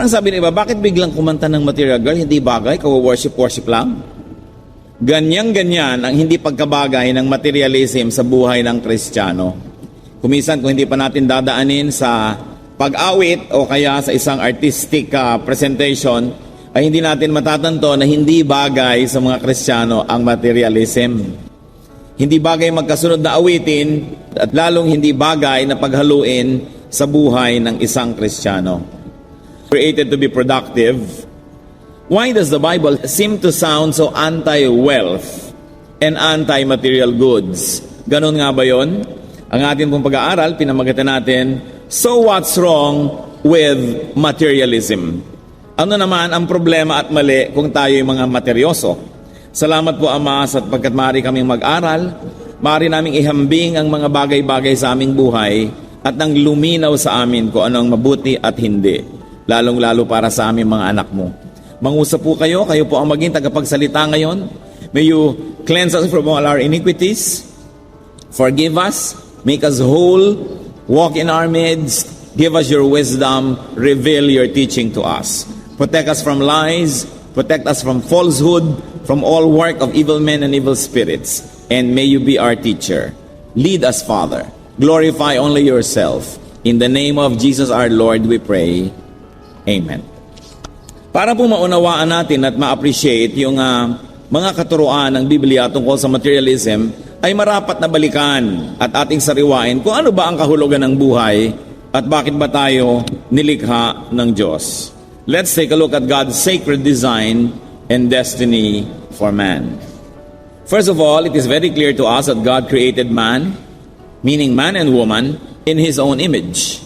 Parang sabi ng iba, bakit biglang kumanta ng Material Girl? Hindi bagay, worship lang. Ganyan-ganyan ang hindi pagkabagay ng materialism sa buhay ng Kristiyano. Kumisan kung hindi pa natin dadaanin sa pag-awit o kaya sa isang artistic presentation, ay hindi natin matatanto na hindi bagay sa mga Kristiyano ang materialism. Hindi bagay magkasunod na awitin at lalong hindi bagay na paghaluin sa buhay ng isang Kristiyano. Created to be productive. Why does the Bible seem to sound so anti-wealth and anti-material goods? Ganon nga ba yun? Ang ating pong pag-aaral, pinamagatan natin, so what's wrong with materialism? Ano naman ang problema at mali kung tayo yung mga materyoso? Salamat po, Ama, sa pagkat maaari kaming mag-aral, maaari naming ihambing ang mga bagay-bagay sa aming buhay at nang luminaw sa amin kung ano ang mabuti at hindi. Lalong-lalo para sa aming mga anak mo. Mangusap po kayo po ang maging tagapagsalita ngayon. May you cleanse us from all our iniquities, forgive us, make us whole, walk in our midst, give us your wisdom, reveal your teaching to us. Protect us from lies, protect us from falsehood, from all work of evil men and evil spirits, and may you be our teacher. Lead us, Father. Glorify only yourself. In the name of Jesus our Lord we pray. Amen. Para po maunawaan natin at ma-appreciate yung mga katuruan ng Biblia tungkol sa materialism, ay marapat na balikan at ating sariwain kung ano ba ang kahulugan ng buhay at bakit ba tayo nilikha ng Diyos. Let's take a look at God's sacred design and destiny for man. First of all, it is very clear to us that God created man, meaning man and woman, in His own image.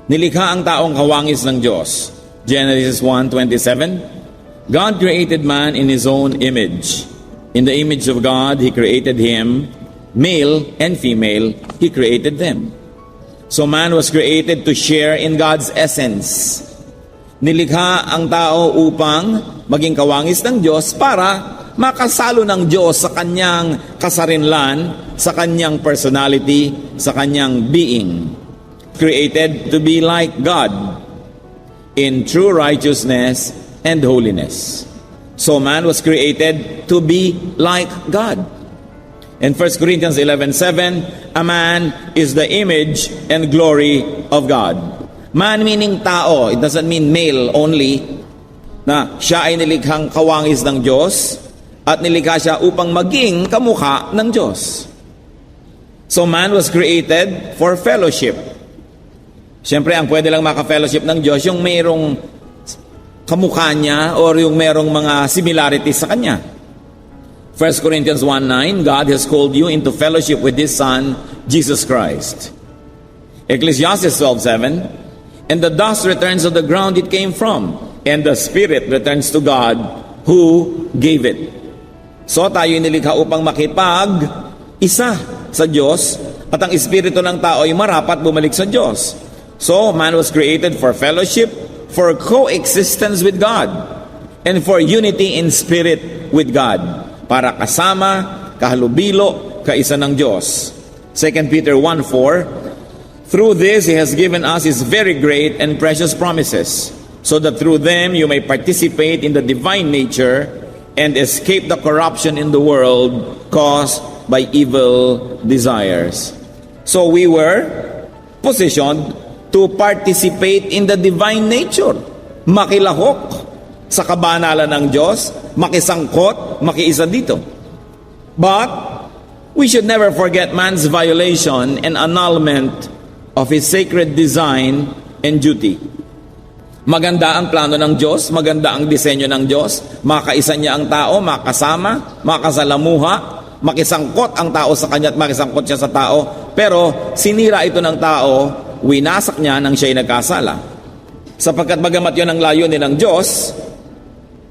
Nilikha ang taong kawangis ng Diyos. Genesis 1:27. God created man in His own image. In the image of God, He created him. Male and female, He created them. So man was created to share in God's essence. Nilikha ang tao upang maging kawangis ng Diyos para makasalo ng Diyos sa kanyang kasarinlan, sa kanyang personality, sa kanyang being. Created to be like God in true righteousness and holiness. So man was created to be like God. In 1 Corinthians 11:7, a man is the image and glory of God. Man meaning tao, it doesn't mean male only, na siya ay nilikhang kawangis ng Diyos at nilikha siya upang maging kamukha ng Diyos. So man was created for fellowship. Siyempre, ang pwede lang maka-fellowship ng Diyos, yung mayroong kamukha niya or yung mayroong mga similarities sa Kanya. 1 Corinthians 1:9, God has called you into fellowship with His Son, Jesus Christ. Ecclesiastes 12:7, and the dust returns to the ground it came from, and the spirit returns to God who gave it. So tayo nilikha upang makipag-isa sa Diyos, at ang espiritu ng tao ay marapat bumalik sa Diyos. So, man was created for fellowship, for coexistence with God, and for unity in spirit with God. Para kasama, kahalubilo, kaisa ng Diyos. 2 Peter 1:4, through this He has given us His very great and precious promises, so that through them you may participate in the divine nature and escape the corruption in the world caused by evil desires. So we were positioned to participate in the divine nature. Makilahok sa kabanalan ng Diyos, makisangkot, makiisa dito. But we should never forget man's violation and annulment of his sacred design and duty. Maganda ang plano ng Diyos, maganda ang disenyo ng Diyos, makaisa niya ang tao, makasama, makasalamuha, makisangkot ang tao sa kanya at makisangkot siya sa tao. Pero sinira ito ng tao, winasak niya nang siya'y nagkasala. Sapagkat bagamat yun ang layunin ng Diyos,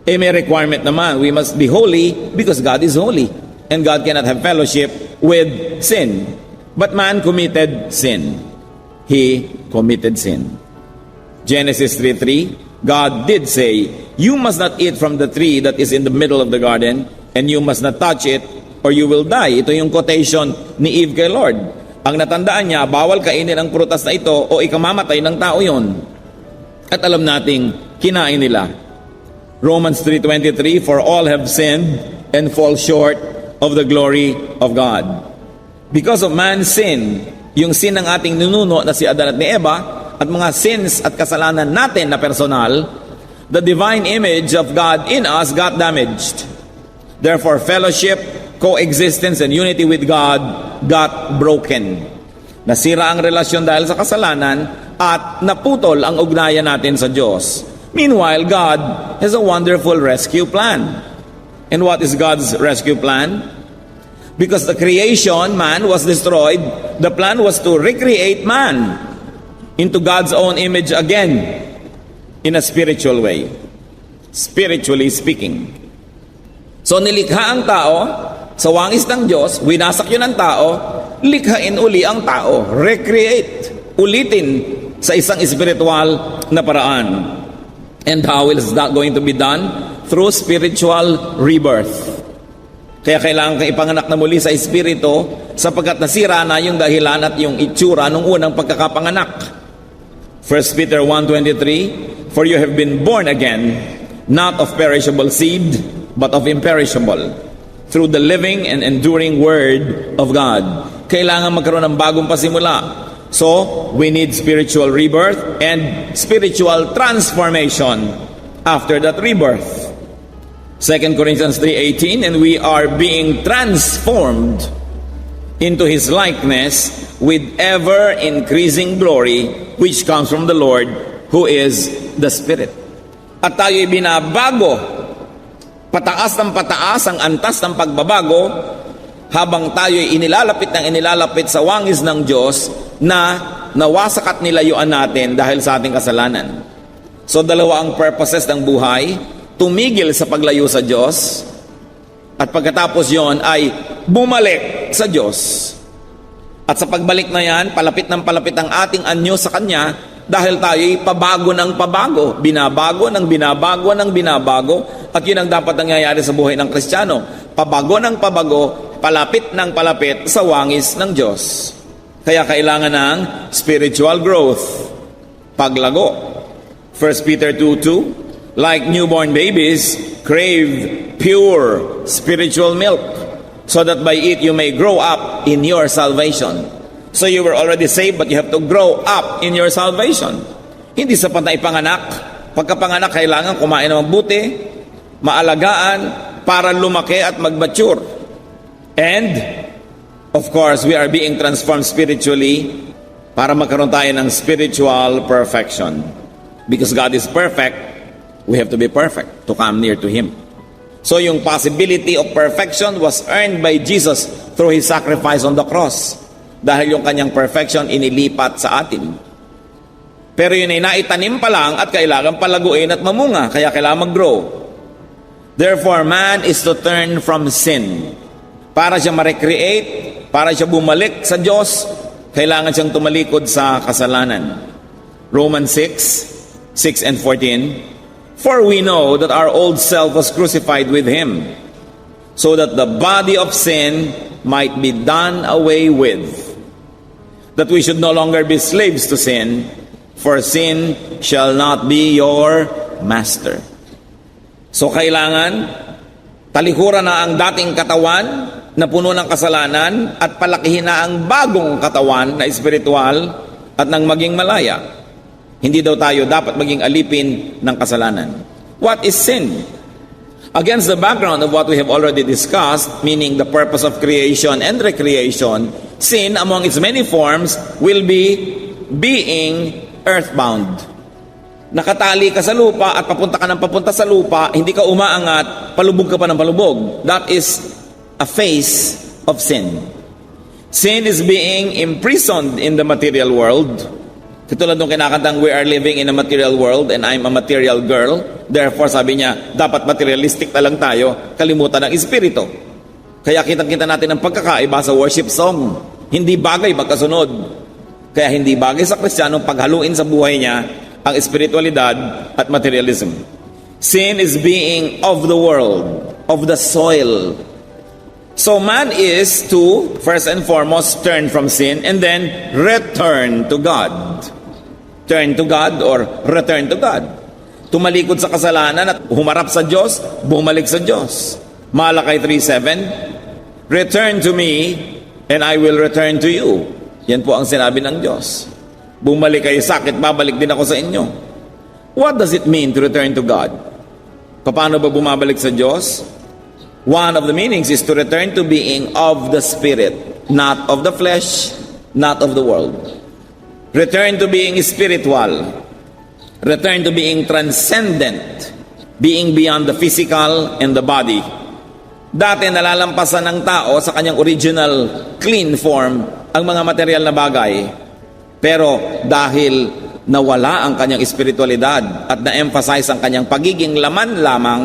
may requirement naman. We must be holy because God is holy. And God cannot have fellowship with sin. But man committed sin. He committed sin. Genesis 3:3, God did say, you must not eat from the tree that is in the middle of the garden, and you must not touch it, or you will die. Ito yung quotation ni Eve kay Lord. Ang natandaan niya, bawal kainin ang prutas na ito o ikamamatay ng tao yon. At alam nating kinain nila. Romans 3:23, for all have sinned and fall short of the glory of God. Because of man's sin, yung sin ng ating nununo na si Adan at ni Eva, at mga sins at kasalanan natin na personal, the divine image of God in us got damaged. Therefore, fellowship, coexistence, and unity with God got broken. Nasira ang relasyon dahil sa kasalanan at naputol ang ugnayan natin sa Diyos. Meanwhile, God has a wonderful rescue plan. And what is God's rescue plan? Because the creation, man, was destroyed, the plan was to recreate man into God's own image again in a spiritual way. Spiritually speaking. So nilikha ang tao sa wangis ng Diyos, winasak yun ang tao, likhain uli ang tao, recreate, ulitin sa isang espiritual na paraan. And how is that going to be done? Through spiritual rebirth. Kaya kailangan kang ipanganak na muli sa espiritu sapagkat nasira na yung dahilan at yung itsura nung unang pagkakapanganak. 1 Peter 1:23, for you have been born again, not of perishable seed, but of imperishable, through the living and enduring word of God. Kailangan magkaroon ng bagong pasimula. So, we need spiritual rebirth and spiritual transformation after that rebirth. 2 Corinthians 3:18, and we are being transformed into His likeness with ever-increasing glory, which comes from the Lord, who is the Spirit. At tayo'y binabago, pataas ng pataas ang antas ng pagbabago, habang tayo'y inilalapit sa wangis ng Diyos na nawasak at nilayuan natin dahil sa ating kasalanan. So dalawa ang purposes ng buhay, tumigil sa paglayo sa Diyos, at pagkatapos yon ay bumalik sa Diyos. At sa pagbalik na yan, palapit ng palapit ang ating anyo sa Kanya dahil tayo'y pabago ng pabago, binabago ng binabago ng binabago, at yun ang dapat nangyayari sa buhay ng Kristiyano. Pabago ng pabago, palapit ng palapit sa wangis ng Diyos. Kaya kailangan ng spiritual growth, paglago. 1 Peter 2:2, like newborn babies, crave pure spiritual milk, so that by it you may grow up in your salvation. So you were already saved, but you have to grow up in your salvation. Hindi sapat na ipanganak. Pagkapanganak, kailangan kumain ng mabuti, maalagaan, para lumaki at mag-mature. And, of course, we are being transformed spiritually para magkaroon tayo ng spiritual perfection. Because God is perfect, we have to be perfect to come near to Him. So yung possibility of perfection was earned by Jesus through His sacrifice on the cross. Dahil yung kanyang perfection inilipat sa atin. Pero yun ay naitanim pa lang at kailangan palaguin at mamunga, kaya kailangan mag-grow. Therefore, man is to turn from sin. Para siya ma-recreate, para siya bumalik sa Diyos, kailangan siyang tumalikod sa kasalanan. Romans 6 and 14, for we know that our old self was crucified with Him, so that the body of sin might be done away with, that we should no longer be slaves to sin, for sin shall not be your master. So kailangan talikuran na ang dating katawan na puno ng kasalanan at palakihin na ang bagong katawan na espiritual at nang maging malaya. Hindi daw tayo dapat maging alipin ng kasalanan. What is sin? Against the background of what we have already discussed, meaning the purpose of creation and recreation, sin among its many forms will be being earthbound. Nakatali ka sa lupa at papunta ka ng papunta sa lupa, hindi ka umaangat, palubog ka pa ng palubog. That is a phase of sin. Sin is being imprisoned in the material world. Katulad nung kinakantang, we are living in a material world and I'm a material girl. Therefore, sabi niya, dapat materialistic na lang tayo, kalimutan ng espiritu. Kaya kitang-kita natin ang pagkakaiba sa worship song. Hindi bagay magkasunod. Kaya hindi bagay sa Kristiyanong paghaluin sa buhay niya ang espiritualidad at materialism. Sin is being of the world, of the soil. So man is to, first and foremost, turn from sin and then return to God. Turn to God or return to God. Tumalikod sa kasalanan at humarap sa Diyos, bumalik sa Diyos. Malakay 3:7, return to me and I will return to you. Yan po ang sinabi ng Diyos. Bumalik kayo sa akin, babalik din ako sa inyo. What does it mean to return to God? Paano ba bumabalik sa Diyos? One of the meanings is to return to being of the Spirit, not of the flesh, not of the world. Return to being spiritual. Return to being transcendent, being beyond the physical and the body. Dati nalalampasan ng tao sa kanyang original clean form ang mga material na bagay. Pero dahil nawala ang kanyang espiritualidad at na-emphasize ang kanyang pagiging laman lamang,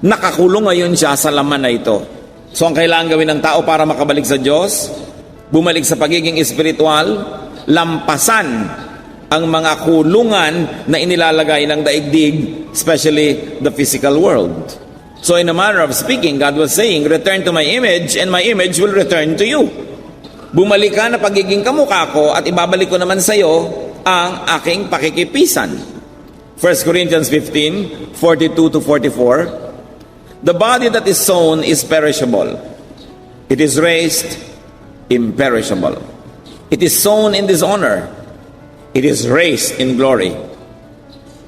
nakakulong ngayon siya sa laman na ito. So ang kailangan gawin ng tao para makabalik sa Diyos, bumalik sa pagiging espiritual, lampasan ang mga kulungan na inilalagay ng daigdig, especially the physical world. So in a manner of speaking, God was saying, return to my image and my image will return to you. Bumalik ka na pagiging kamukha ko at ibabalik ko naman sa iyo ang aking pakikipisan. 1 Corinthians 15, 42 to 44. The body that is sown is perishable. It is raised imperishable. It is sown in dishonor. It is raised in glory.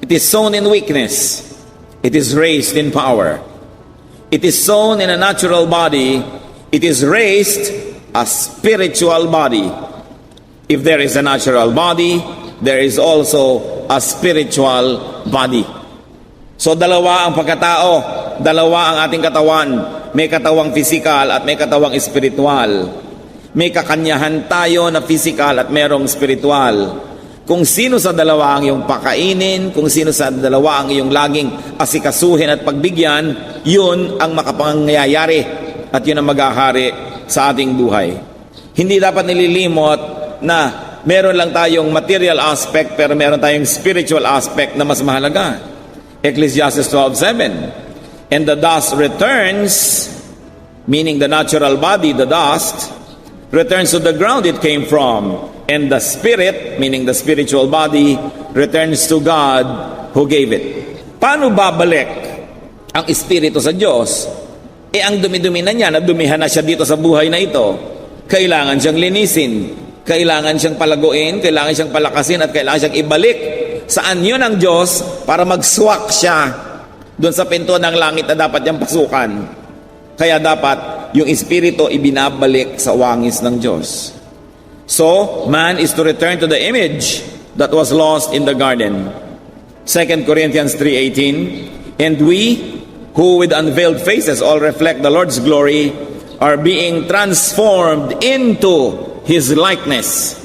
It is sown in weakness. It is raised in power. It is sown in a natural body. It is raised a spiritual body. If there is a natural body, there is also a spiritual body. So dalawa ang pagkatao, dalawa ang ating katawan. May katawang physical at may katawang spiritual. May kakanyahan tayo na physical at merong spiritual. Kung sino sa dalawa ang iyong pakainin, kung sino sa dalawa ang iyong laging asikasuhin at pagbigyan, yun ang makapangyayari at yun ang maghahari sa ating buhay. Hindi dapat nililimot na meron lang tayong material aspect pero meron tayong spiritual aspect na mas mahalaga. Ecclesiastes 12:7, and the dust returns, meaning the natural body, the dust, returns to the ground it came from, and the spirit, meaning the spiritual body, returns to God who gave it. Paano babalik ang espiritu sa Diyos? Ang dumi-dumi na niya, nadumihan na siya dito sa buhay na ito. Kailangan siyang linisin, kailangan siyang palaguin, kailangan siyang palakasin, at kailangan siyang ibalik sa anyo ng Diyos para magswak siya doon sa pinto ng langit na dapat niyang pasukan. Kaya dapat yung espiritu ibinabalik sa wangis ng Diyos. So, man is to return to the image that was lost in the garden. 2 Corinthians 3:18, and we who with unveiled faces all reflect the Lord's glory are being transformed into His likeness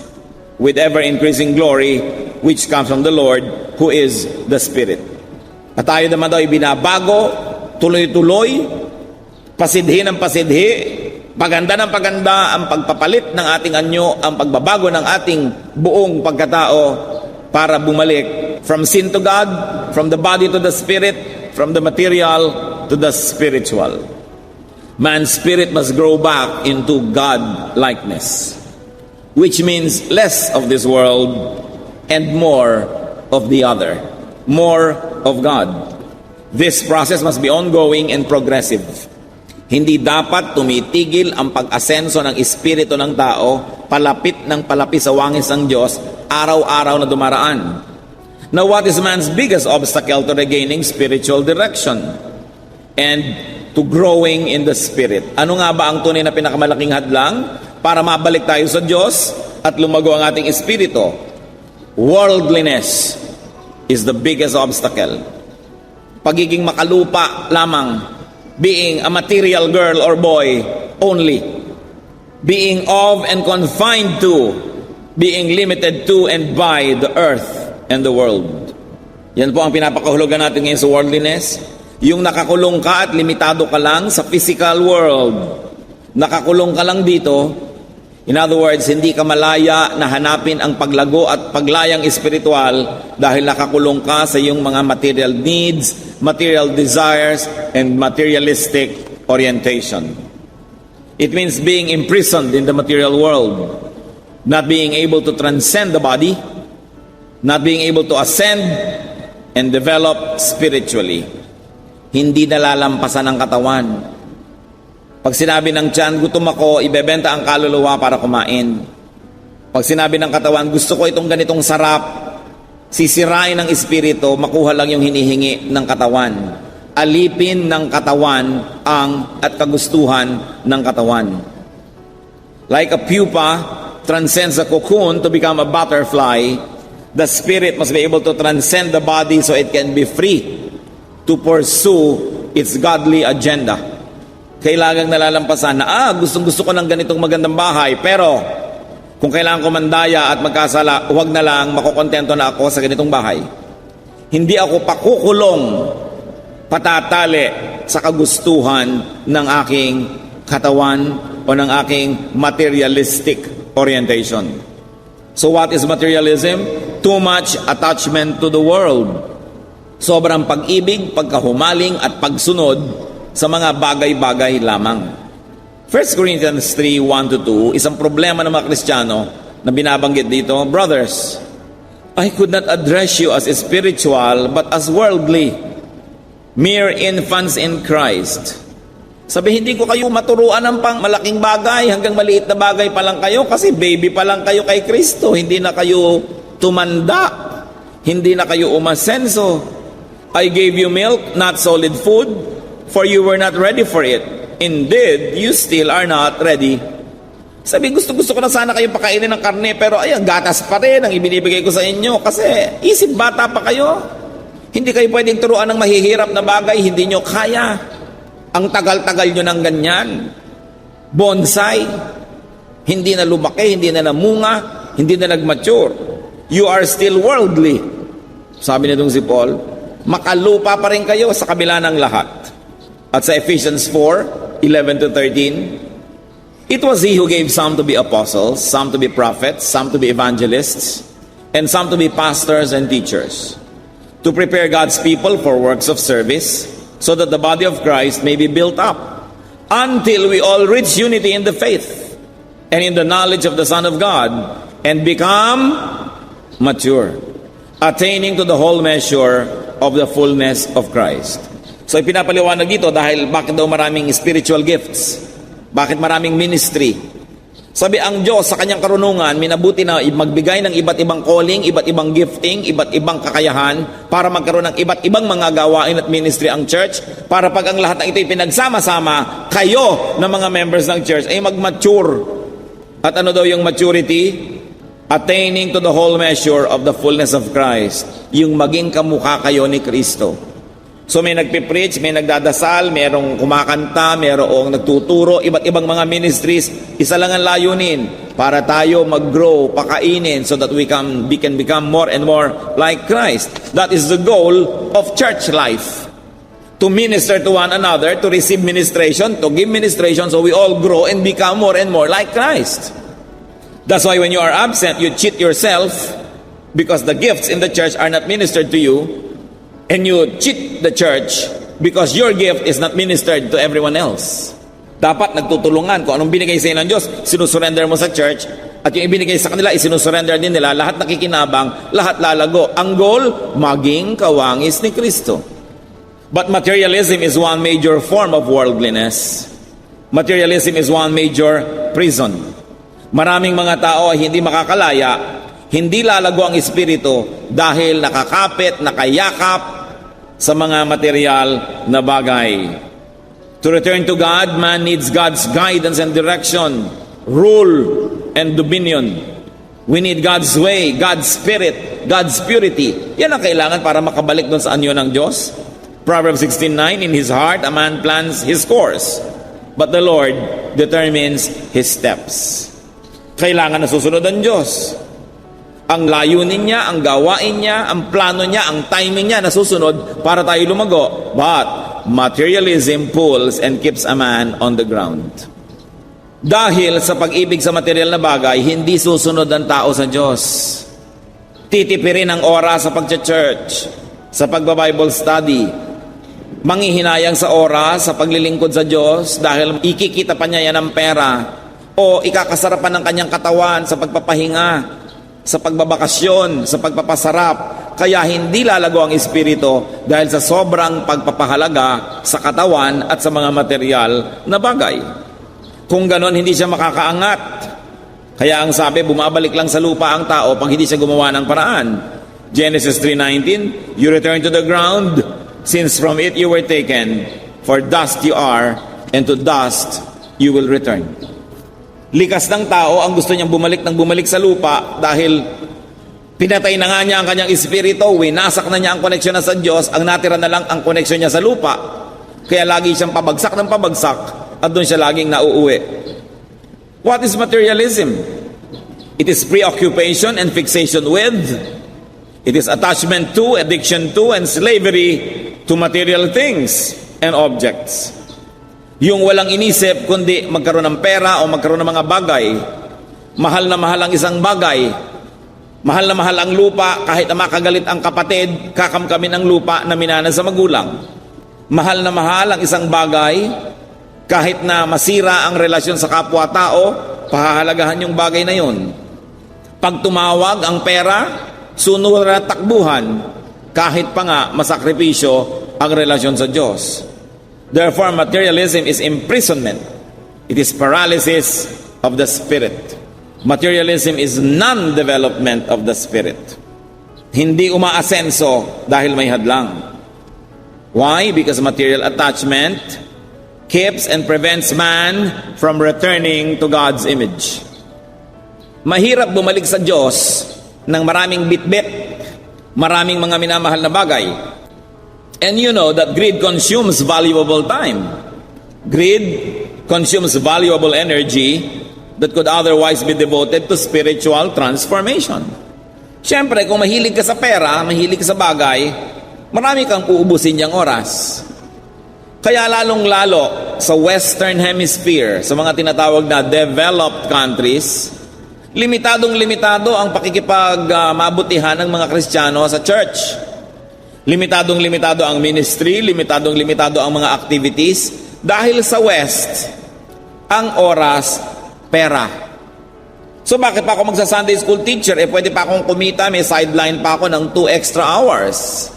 with ever-increasing glory which comes from the Lord who is the Spirit. At tayo naman daw ibinabago, tuloy-tuloy, pasidhi ng pasidhi, paganda ng paganda, ang pagpapalit ng ating anyo, ang pagbabago ng ating buong pagkatao para bumalik from sin to God, from the body to the spirit, from the material to the spiritual. Man's spirit must grow back into God-likeness, which means less of this world and more of the other, more of God. This process must be ongoing and progressive. Hindi dapat tumitigil ang pag-asenso ng espiritu ng tao palapit ng palapit sa wangis ng Diyos araw-araw na dumaraan. Now, what is man's biggest obstacle to regaining spiritual direction and to growing in the Spirit? Ano nga ba ang tunay na pinakamalaking hadlang para mabalik tayo sa Diyos at lumago ang ating espiritu? Worldliness is the biggest obstacle. Pagiging makalupa lamang, being a material girl or boy only, being of and confined to, being limited to and by the earth and the world. Yan po ang pinapakahulugan natin ngayon sa worldliness. Yung nakakulong ka at limitado ka lang sa physical world. Nakakulong ka lang dito. In other words, hindi ka malaya na hanapin ang paglago at paglayang espiritual dahil nakakulong ka sa iyong mga material needs, material desires, and materialistic orientation. It means being imprisoned in the material world, not being able to transcend the body, not being able to ascend and develop spiritually. Hindi nalalampasan ng katawan. Pag sinabi ng tiyan, gutom ako, ibebenta ang kaluluwa para kumain. Pag sinabi ng katawan, gusto ko itong ganitong sarap, sisirain ng espiritu, makuha lang yung hinihingi ng katawan. Alipin ng katawan at kagustuhan ng katawan. Like a pupa transcends a cocoon to become a butterfly, the spirit must be able to transcend the body so it can be free to pursue its godly agenda. Kailangang nalalampasan na, gustong-gusto ko ng ganitong magandang bahay, pero kung kailangan ko mandaya at magkasala, huwag na lang, makukontento na ako sa ganitong bahay. Hindi ako pakukulong, patatali sa kagustuhan ng aking katawan o ng aking materialistic orientation. So what is materialism? Too much attachment to the world. Sobrang pag-ibig, pagkahumaling at pagsunod sa mga bagay-bagay lamang. 1 Corinthians 3, 1-2, isang problema ng mga Kristiyano na binabanggit dito, brothers, I could not address you as spiritual but as worldly, mere infants in Christ. Sabi, hindi ko kayo maturuan ng pang malaking bagay, hanggang maliit na bagay pa lang kayo kasi baby pa lang kayo kay Kristo. Hindi na kayo tumanda, hindi na kayo umasenso. I gave you milk, not solid food, for you were not ready for it. Indeed, you still are not ready. Sabi, gusto ko na sana kayo pakainin ng karne, pero ayan, gatas pa rin ang ibinibigay ko sa inyo kasi isip bata pa kayo. Hindi kayo pwedeng turuan ng mahihirap na bagay, hindi nyo kaya. Ang tagal-tagal nyo ng ganyan. Bonsai. Hindi na lumaki, hindi na namunga, hindi na nag-mature. You are still worldly. Sabi nitong si Paul, makalupa pa rin kayo sa kabila ng lahat. At sa Ephesians 4, 11-13, it was he who gave some to be apostles, some to be prophets, some to be evangelists, and some to be pastors and teachers, to prepare God's people for works of service, so that the body of Christ may be built up, until we all reach unity in the faith, and in the knowledge of the Son of God, and become mature, attaining to the whole measure of the fullness of Christ. So ipinapaliwanag dito dahil bakit daw maraming spiritual gifts, bakit maraming ministry. Sabi, ang Diyos sa kanyang karunungan, minabuti na magbigay ng iba't ibang calling, iba't ibang gifting, iba't ibang kakayahan para magkaroon ng iba't ibang mga gawain at ministry ang church, para pag ang lahat ng ito'y pinagsama-sama, kayo na mga members ng church ay mag-mature. At ano daw yung maturity? Attaining to the whole measure of the fullness of Christ. Yung maging kamukha kayo ni Kristo. So may nagpipreach, may nagdadasal, mayroong kumakanta, mayroong nagtuturo, iba't ibang mga ministries. Isa lang ang layunin, para tayo mag-grow, pakainin, so that we can become more and more like Christ. That is the goal of church life. To minister to one another, to receive ministration, to give ministration, so we all grow and become more and more like Christ. That's why when you are absent, you cheat yourself, because the gifts in the church are not ministered to you. And you cheat the church because your gift is not ministered to everyone else. Dapat nagtutulungan. Kung anong binigay sa inyo ng Diyos, sinusurrender mo sa church. At yung ibinigay sa kanila, isinusurrender din nila. Lahat nakikinabang, lahat lalago. Ang goal, maging kawangis ni Kristo. But materialism is one major form of worldliness. Materialism is one major prison. Maraming mga tao ay hindi makakalaya, hindi lalago ang espiritu dahil nakakapit, nakayakap sa mga material na bagay. To return to God, man needs God's guidance and direction, rule and dominion. We need God's way, God's spirit, God's purity. Yan ang kailangan para makabalik doon sa anyo ng Diyos. Proverbs 16:9, in his heart a man plans his course, but the Lord determines his steps. Kailangan na susunod ang Diyos. Ang layunin niya, ang gawain niya, ang plano niya, ang timing niya nasusunod para tayo lumago. But materialism pulls and keeps a man on the ground. Dahil sa pag-ibig sa material na bagay, hindi susunod ang tao sa Diyos. Titipirin ang oras sa pag-church, sa pagba-Bible study, manghihinayang sa oras sa paglilingkod sa Diyos dahil ikikita pa niya yan ng pera, o ikakasarapan ng kanyang katawan sa pagpapahinga. sa pagbabakasyon, sa pagpapasarap. Kaya hindi lalago ang espiritu dahil sa sobrang pagpapahalaga sa katawan at sa mga material na bagay. Kung ganon, hindi siya makakaangat. Kaya ang sabi, bumabalik lang sa lupa ang tao pag hindi siya gumawa ng paraan. Genesis 3:19, you return to the ground, since from it you were taken, for dust you are, and to dust you will return. Likas ng tao ang gusto niyang bumalik sa lupa dahil pinatay na nga niya ang kanyang espiritu, winasak na niya ang koneksyon na sa Diyos, ang natira na lang ang koneksyon niya sa lupa. Kaya lagi siyang pabagsak ng pabagsak at doon siya laging nauuwi. What is materialism? It is preoccupation and fixation with. It is attachment to, addiction to, and slavery to material things and objects. Yung walang inisip kundi magkaroon ng pera o magkaroon ng mga bagay. Mahal na mahal ang isang bagay. Mahal na mahal ang lupa, kahit na makagalit ang kapatid, kakamkamin ang lupa na minana sa magulang. Mahal na mahal ang isang bagay, kahit na masira ang relasyon sa kapwa-tao, pahahalagahan yung bagay na yun. Pag tumawag ang pera, sunod na takbuhan, kahit pa nga masakripisyo ang relasyon sa Diyos. Therefore, materialism is imprisonment. It is paralysis of the spirit. Materialism is non-development of the spirit. Hindi umaasenso dahil may hadlang. Why? Because material attachment keeps and prevents man from returning to God's image. Mahirap bumalik sa Diyos ng maraming bitbit, maraming mga minamahal na bagay. And you know that greed consumes valuable time. Greed consumes valuable energy that could otherwise be devoted to spiritual transformation. Siyempre, kung mahilig ka sa pera, mahilig ka sa bagay, marami kang uubusin niyang oras. Kaya lalong-lalo sa Western Hemisphere, sa mga tinatawag na developed countries, limitadong-limitado ang pakikipag-mabutihan ng mga Kristiyano sa church. Limitadong-limitado ang ministry, limitadong-limitado ang mga activities, dahil sa West, ang oras, pera. So bakit pa ako magsa-Sunday school teacher? Pwede pa akong kumita, may sideline pa ako ng 2 extra hours.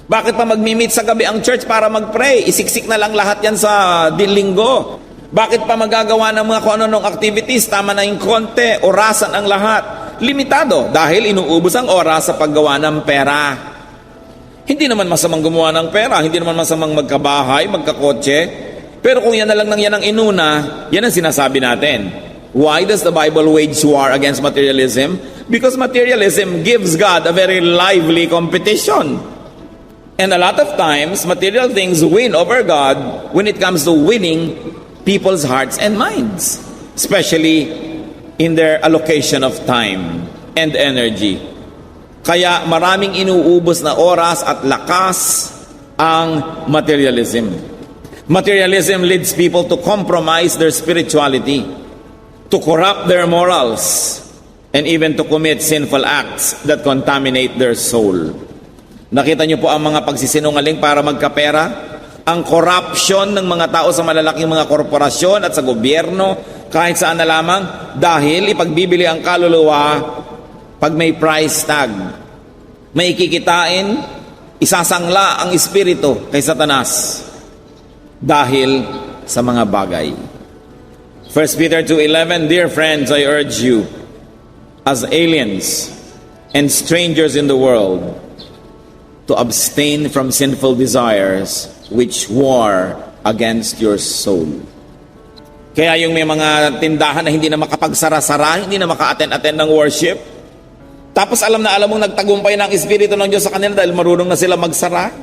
Bakit pa magmi-meet sa gabi ang church para mag-pray? Isiksik na lang lahat yan sa linggo. Bakit pa magagawa ng mga kung ano-anong activities? Tama na yung konti, orasan ang lahat. Limitado dahil inuubos ang oras sa paggawa ng pera. Hindi naman masamang gumawa ng pera, hindi naman masamang magkabahay, magkakotse. Pero kung yan na lang yan ang inuna, yan ang sinasabi natin. Why does the Bible wage war against materialism? Because materialism gives God a very lively competition. And a lot of times, material things win over God when it comes to winning people's hearts and minds, especially in their allocation of time and energy. Kaya maraming inuubos na oras at lakas ang materialism. Materialism leads people to compromise their spirituality, to corrupt their morals, and even to commit sinful acts that contaminate their soul. Nakita niyo po ang mga pagsisinungaling para magkapera? Ang corruption ng mga tao sa malalaking mga korporasyon at sa gobyerno, kahit saan na lamang, dahil ipagbibili ang kaluluwa pag may price tag. May kikitain, isasangla ang espiritu kay Satanas dahil sa mga bagay. 1 Peter 2:11, dear friends, I urge you, as aliens and strangers in the world, to abstain from sinful desires which war against your soul. Kaya yung may mga tindahan na hindi na makapagsara-sara, hindi na maka-attend ng worship, tapos alam mong nagtagumpay ng Espiritu ng Diyos sa kanila dahil marunong na sila magsara,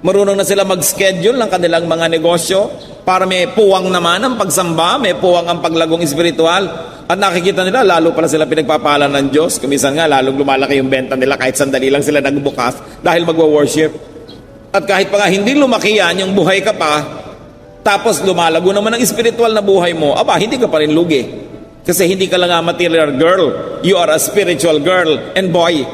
marunong na sila mag-schedule ng kanilang mga negosyo para may puwang naman ang pagsamba, may puwang ang paglagong espiritual, at nakikita nila lalo pala sila pinagpapalan ng Diyos. Kumisan nga lalong lumalaki yung benta nila kahit sandali lang sila nagbukas dahil magwa-worship. At kahit pa nga hindi lumaki yan, yung buhay ka pa, tapos lumalago naman ang espiritual na buhay mo, aba, hindi ka pa rin lugi. Kasi hindi ka lang a material girl, you are a spiritual girl and boy.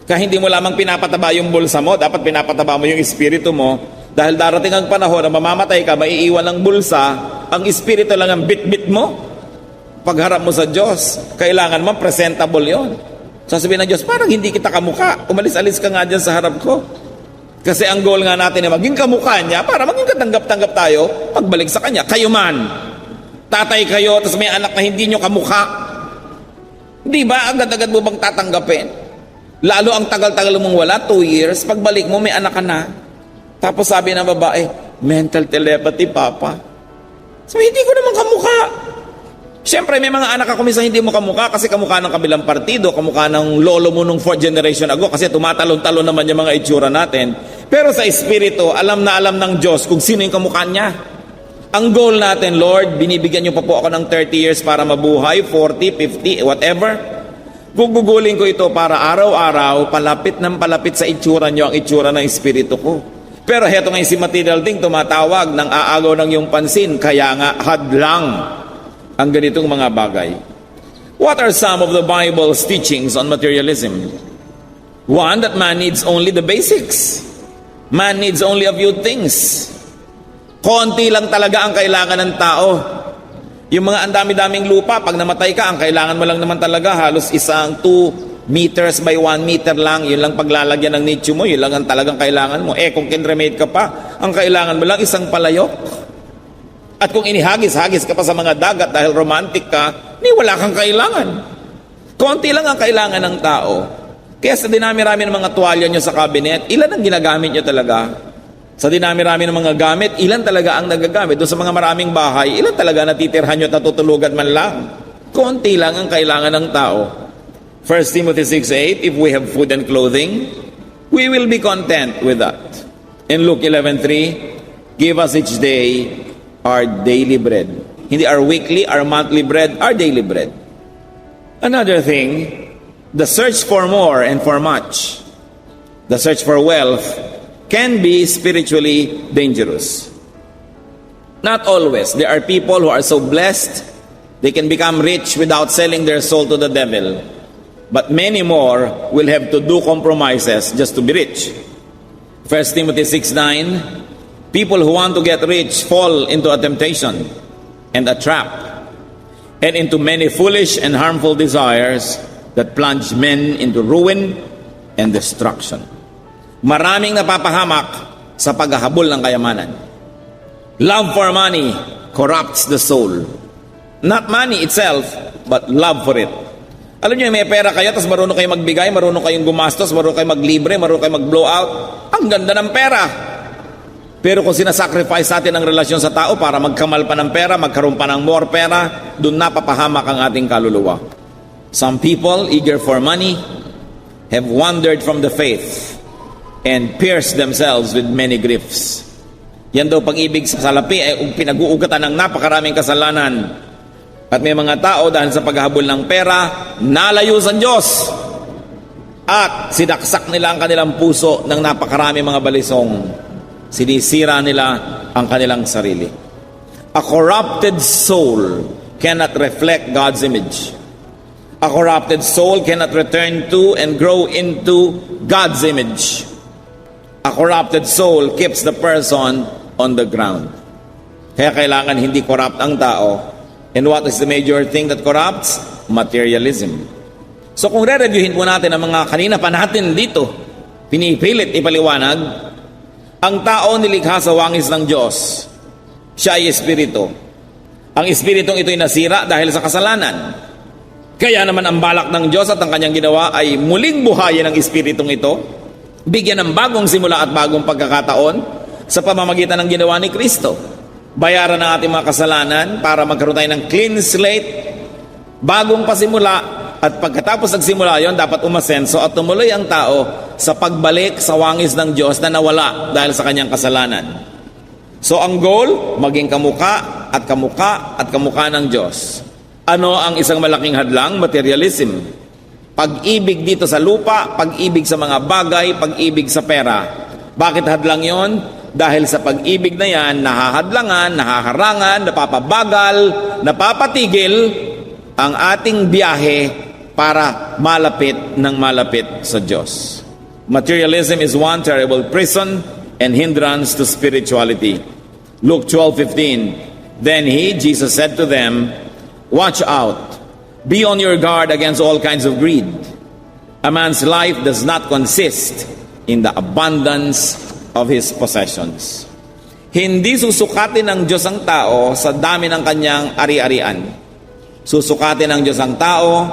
Kaya hindi mo lamang pinapataba yung bulsa mo, dapat pinapataba mo yung espiritu mo. Dahil darating ang panahon na mamamatay ka, maiiwan ang bulsa, ang espiritu lang ang bit-bit mo. Pagharap mo sa Diyos, kailangan mo presentable yon. Sasabihin ng Diyos, parang hindi kita kamukha. Umalis-alis ka nga dyan sa harap ko. Kasi ang goal nga natin ay maging kamukha niya para maging katanggap-tanggap tayo pagbalik sa Kanya. Kayo man, tatay kayo, tapos may anak na hindi nyo kamukha. Di ba? Agad-agad mo bang tatanggapin? Lalo ang tagal-tagal mong wala, 2 years, pagbalik mo may anak ka na. Tapos sabi ng babae, mental telepathy, Papa. So, hindi ko naman kamukha. Siyempre, may mga anak ako minsan hindi mo kamukha kasi kamukha ng kabilang partido, kamukha ng lolo mo nung 4th generation ago kasi tumatalon-talon naman yung mga itsura natin. Pero sa espiritu, alam na alam ng Diyos kung sino yung kamukha niya. Ang goal natin, Lord, binibigyan niyo pa po ako ng 30 years para mabuhay, 40, 50, whatever. Gugugulin ko ito para araw-araw, palapit ng palapit sa itsura niyo ang itsura ng espiritu ko. Pero heto ngayon si material thing, tumatawag ng aagaw ng iyong pansin, kaya nga hadlang ang ganitong mga bagay. What are some of the Bible's teachings on materialism? One, that man needs only the basics. Man needs only a few things. Konti lang talaga ang kailangan ng tao. Yung mga andami-daming lupa, pag namatay ka, ang kailangan mo lang naman talaga halos isang 2 meters by 1 meter lang. Yun lang paglalagyan ng nicho mo, yun lang ang talagang kailangan mo. Kung kinremate ka pa, ang kailangan mo lang isang palayok. At kung inihagis-hagis ka pa sa mga dagat dahil romantic ka, wala kang kailangan. Konti lang ang kailangan ng tao. Kaya sa dinami-rami ng mga tuwalya nyo sa cabinet, ilan ang ginagamit nyo talaga? Sa dinami-rami ng mga gamit, ilan talaga ang nagagamit? Doon sa mga maraming bahay, ilan talaga natitirhan nyo at natutulugan man lang? Konti lang ang kailangan ng tao. 1 Timothy 6:8, if we have food and clothing, we will be content with that. In Luke 11:3, give us each day our daily bread. Hindi our weekly, our monthly bread, our daily bread. Another thing, the search for more and for much, the search for wealth, can be spiritually dangerous. Not always. There are people who are so blessed, they can become rich without selling their soul to the devil. But many more will have to do compromises just to be rich. 1 Timothy 6:9, people who want to get rich fall into a temptation and a trap and into many foolish and harmful desires that plunge men into ruin and destruction. Maraming napapahamak sa paghahabol ng kayamanan. Love for money corrupts the soul. Not money itself, but love for it. Alam niyo, may pera kayo, tapos marunong kayo magbigay, marunong kayong gumastos, marunong kayong maglibre, marunong kayong mag-blow out. Ang ganda ng pera. Pero kung sinasacrifice natin ang relasyon sa tao para magkamal pa ng pera, magkaroon pa ng more pera, doon napapahamak ang ating kaluluwa. Some people, eager for money, have wandered from the faith and pierced themselves with many griefs. Yan daw pag-ibig sa salapi ay pinag-uugatan ng napakaraming kasalanan. At may mga tao dahil sa paghahabol ng pera, nalayo sa Diyos. At sinaksak nila ang kanilang puso ng napakaraming mga balisong. Sinisira nila ang kanilang sarili. A corrupted soul cannot reflect God's image. A corrupted soul cannot return to and grow into God's image. A corrupted soul keeps the person on the ground. Kaya kailangan hindi corrupt ang tao. And what is the major thing that corrupts? Materialism. So kung re-reviewin po natin ang mga kanina pa natin dito, pinipilit ipaliwanag, ang tao nilikha sa wangis ng Diyos. Siya ay espiritu. Ang espiritong ito'y nasira dahil sa kasalanan. Kaya naman ang balak ng Diyos at ang kanyang ginawa ay muling buhayin ang espiritong ito, bigyan ng bagong simula at bagong pagkakataon sa pamamagitan ng ginawa ni Kristo. Bayaran ang ating mga kasalanan para magkaroon tayo ng clean slate, bagong pasimula. At pagkatapos nagsimula yon, dapat umasenso at tumuloy ang tao sa pagbalik sa wangis ng Diyos na nawala dahil sa kanyang kasalanan. So ang goal, maging kamukha at kamukha at kamukha ng Diyos. Ano ang isang malaking hadlang? Materialism. Pag-ibig dito sa lupa, pag-ibig sa mga bagay, pag-ibig sa pera. Bakit hadlang yon? Dahil sa pag-ibig na yan, nahahadlangan, nahaharangan, napapabagal, napapatigil ang ating biyahe para malapit ng malapit sa Diyos. Materialism is one terrible prison and hindrance to spirituality. Luke 12:15, then he, Jesus, said to them, watch out, be on your guard against all kinds of greed. A man's life does not consist in the abundance of his possessions. Hindi susukatin ng Diyos ang tao sa dami ng kanyang ari-arian. Susukatin ng Diyos ang tao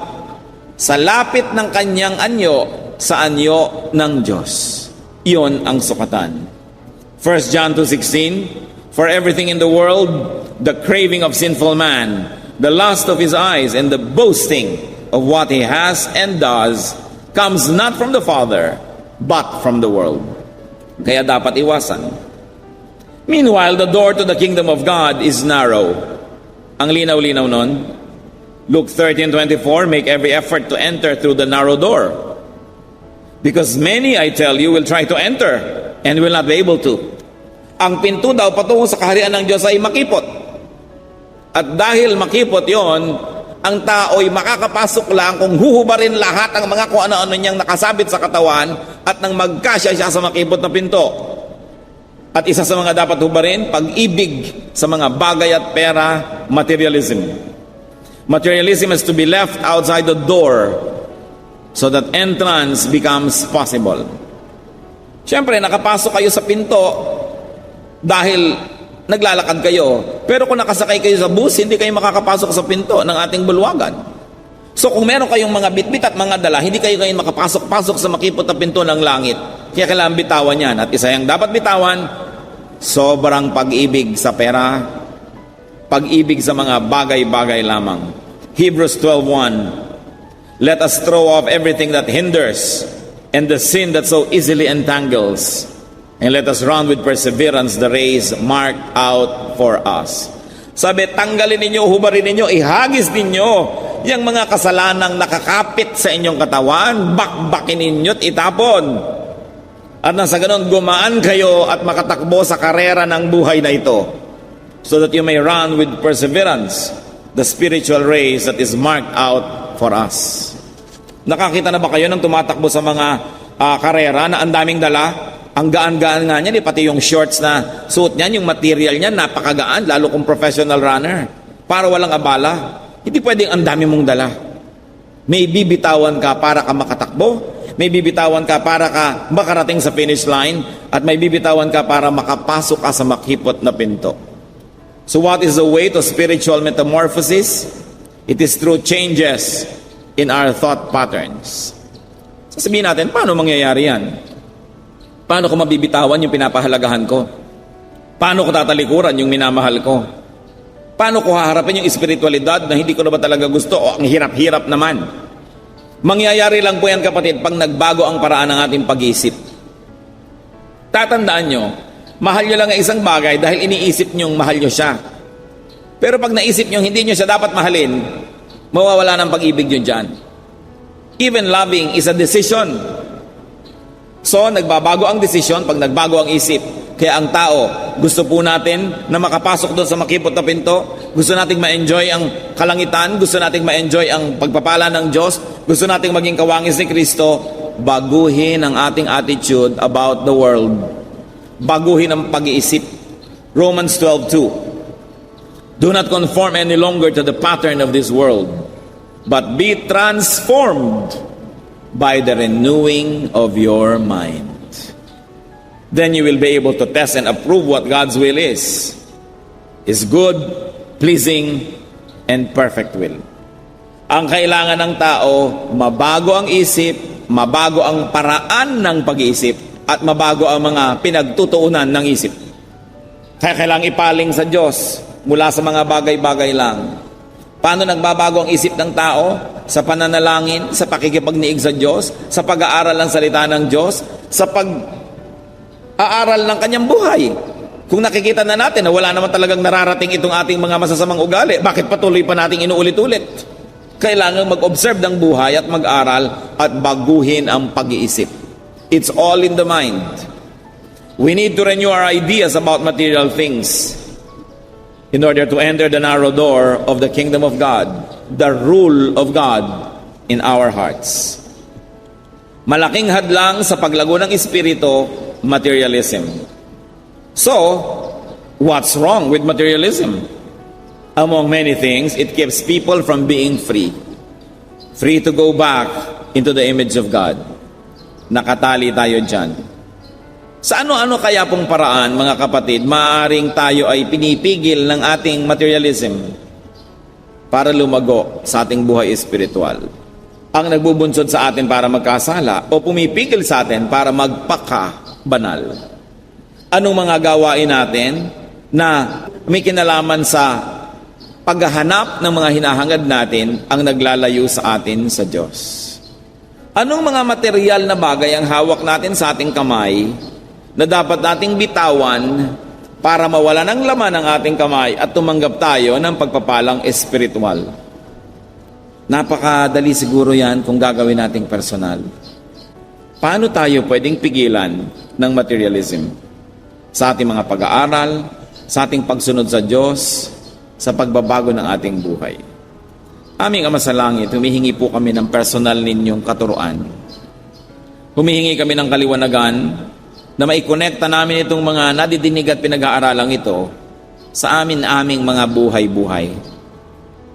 sa lapit ng kanyang anyo sa anyo ng Diyos. Iyon ang sukatan. 1 John 2:16, for everything in the world, the craving of sinful man, the lust of his eyes, and the boasting of what he has and does, comes not from the Father, but from the world. Kaya dapat iwasan. Meanwhile, the door to the kingdom of God is narrow. Ang linaw-linaw nun. Luke 13:24, make every effort to enter through the narrow door. Because many, I tell you, will try to enter and will not be able to. Ang pinto daw patungo sa kaharian ng Diyos ay makipot. At dahil makipot yon, ang tao'y makakapasok lang kung huhubarin lahat ang mga kung ano-ano niyang nakasabit sa katawan at nang magkasya siya sa makipot na pinto. At isa sa mga dapat hubarin, pag-ibig sa mga bagay at pera, materialism. Materialism is to be left outside the door so that entrance becomes possible. Siyempre, nakapasok kayo sa pinto dahil naglalakad kayo. Pero kung nakasakay kayo sa bus, hindi kayo makakapasok sa pinto ng ating bulwagan. So kung meron kayong mga bitbit at mga dala, hindi kayo ngayon makapasok-pasok sa makipot na pinto ng langit. Kaya kailangan bitawan yan. At isa yung dapat bitawan, sobrang pag-ibig sa pera, pag-ibig sa mga bagay-bagay lamang. Hebrews 12:1, let us throw off everything that hinders and the sin that so easily entangles, and let us run with perseverance the race marked out for us. Sabi, tanggalin ninyo, hubarin ninyo, ihagis ninyo yung mga kasalanang nakakapit sa inyong katawan, bakbakin ninyo at itapon. At nang sa ganon, gumaan kayo at makatakbo sa karera ng buhay na ito, so that you may run with perseverance the spiritual race that is marked out for us. Nakakita na ba kayo ng tumatakbo sa mga karera na ang daming dala? Ang gaan-gaan nga niyan, pati yung shorts na suot niyan, yung material niyan, napakagaan, lalo kung professional runner. Para walang abala. Hindi pwedeng ang dami mong dala. May bibitawan ka para ka makatakbo, may bibitawan ka para ka makarating sa finish line, at may bibitawan ka para makapasok ka sa makipot na pinto. So what is the way to spiritual metamorphosis? It is through changes in our thought patterns. Sasabihin natin, paano mangyayari yan? Paano ko mabibitawan yung pinapahalagahan ko? Paano ko tatalikuran yung minamahal ko? Paano ko haharapin yung espiritualidad na hindi ko na ba talaga gusto o ang hirap-hirap naman? Mangyayari lang po yan, kapatid, pag nagbago ang paraan ng ating pag-iisip. Tatandaan nyo, mahal nyo lang ang isang bagay dahil iniisip nyong mahal nyo siya. Pero pag naisip nyo hindi nyo siya dapat mahalin, mawawala ng pag-ibig yun dyan. Even loving is a decision. So, nagbabago ang desisyon pag nagbago ang isip. Kaya ang tao, gusto po natin na makapasok doon sa makipot na pinto. Gusto nating ma-enjoy ang kalangitan. Gusto nating ma-enjoy ang pagpapala ng Diyos. Gusto nating maging kawangis ni Kristo. Baguhin ang ating attitude about the world. Baguhin ang pag-iisip. Romans 12:2. Do not conform any longer to the pattern of this world, but be transformed by the renewing of your mind. Then you will be able to test and approve what God's will is good, pleasing, and perfect will. Ang kailangan ng tao, mabago ang isip, mabago ang paraan ng pag-iisip, at mabago ang mga pinagtutuunan ng isip. Kaya kailangang ipaling sa Diyos mula sa mga bagay-bagay lang. Paano nagbabago ang isip ng tao? Sa pananalangin, sa pakikipagniig sa Diyos, sa pag-aaral ng salita ng Diyos, sa pag-aaral ng kanyang buhay. Kung nakikita na natin na wala naman talagang nararating itong ating mga masasamang ugali, bakit patuloy pa nating inuulit-ulit? Kailangan mag-observe ng buhay at mag-aral at baguhin ang pag-iisip. It's all in the mind. We need to renew our ideas about material things in order to enter the narrow door of the kingdom of God, the rule of God in our hearts. Malaking hadlang sa paglago ng espiritu, materialism. So, what's wrong with materialism? Among many things, it keeps people from being free. Free to go back into the image of God. Nakatali tayo dyan. Sa ano-ano kaya pong paraan, mga kapatid, maaaring tayo ay pinipigil ng ating materialism para lumago sa ating buhay espiritual? Ang nagbubunsod sa atin para magkasala o pumipigil sa atin para magpaka-banal? Anong mga gawain natin na may kinalaman sa paghahanap ng mga hinahangad natin ang naglalayo sa atin sa Diyos? Anong mga material na bagay ang hawak natin sa ating kamay na dapat nating bitawan para mawala ng laman ng ating kamay at tumanggap tayo ng pagpapalang espiritual? Napakadali siguro yan kung gagawin nating personal. Paano tayo pwedeng pigilan ng materialism? Sa ating mga pag-aaral, sa ating pagsunod sa Diyos, sa pagbabago ng ating buhay. Aming Ama sa Langit, humihingi po kami ng personal ninyong katuruan. Humihingi kami ng kaliwanagan na maikonekta namin itong mga nadidinig at pinag-aaralang ito sa aming mga buhay-buhay.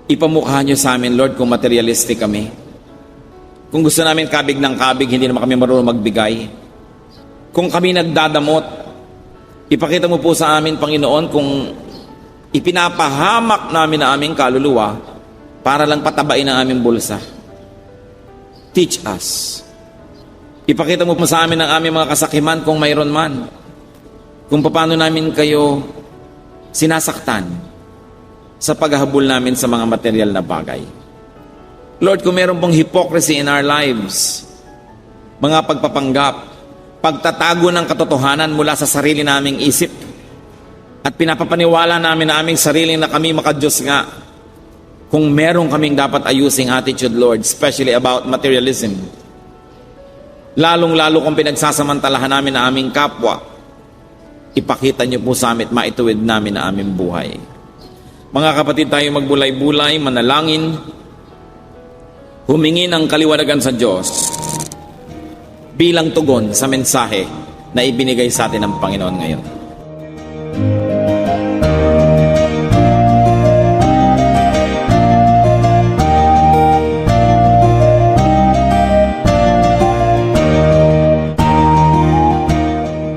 Ipamukha nyo sa amin, Lord, kung materialistic kami. Kung gusto namin kabig ng kabig, hindi naman kami marunong magbigay. Kung kami nagdadamot, ipakita mo po sa amin, Panginoon, kung ipinapahamak namin na aming kaluluwa para lang patabain ang aming bulsa. Teach us. Ipakita mo sa amin ang aming mga kasakiman kung mayroon man. Kung paano namin kayo sinasaktan sa paghahabol namin sa mga material na bagay. Lord, kung mayroon pong hypocrisy in our lives, mga pagpapanggap, pagtatago ng katotohanan mula sa sarili naming isip, at pinapapaniwala namin na aming sarili na kami makadiyos nga, kung meron kaming dapat ayusing attitude, Lord, especially about materialism, lalong-lalo kung pinagsasamantalahan namin na aming kapwa, ipakita niyo po sa amin at maituwid namin na aming buhay. Mga kapatid, tayo magbulay-bulay, manalangin, humingi ng kaliwanagan sa Diyos bilang tugon sa mensahe na ibinigay sa atin ng Panginoon ngayon.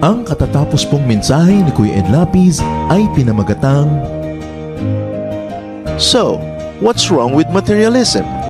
Ang katatapos pong mensahe ni Kuya Ed Lapis ay pinamagatang, So, what's wrong with materialism?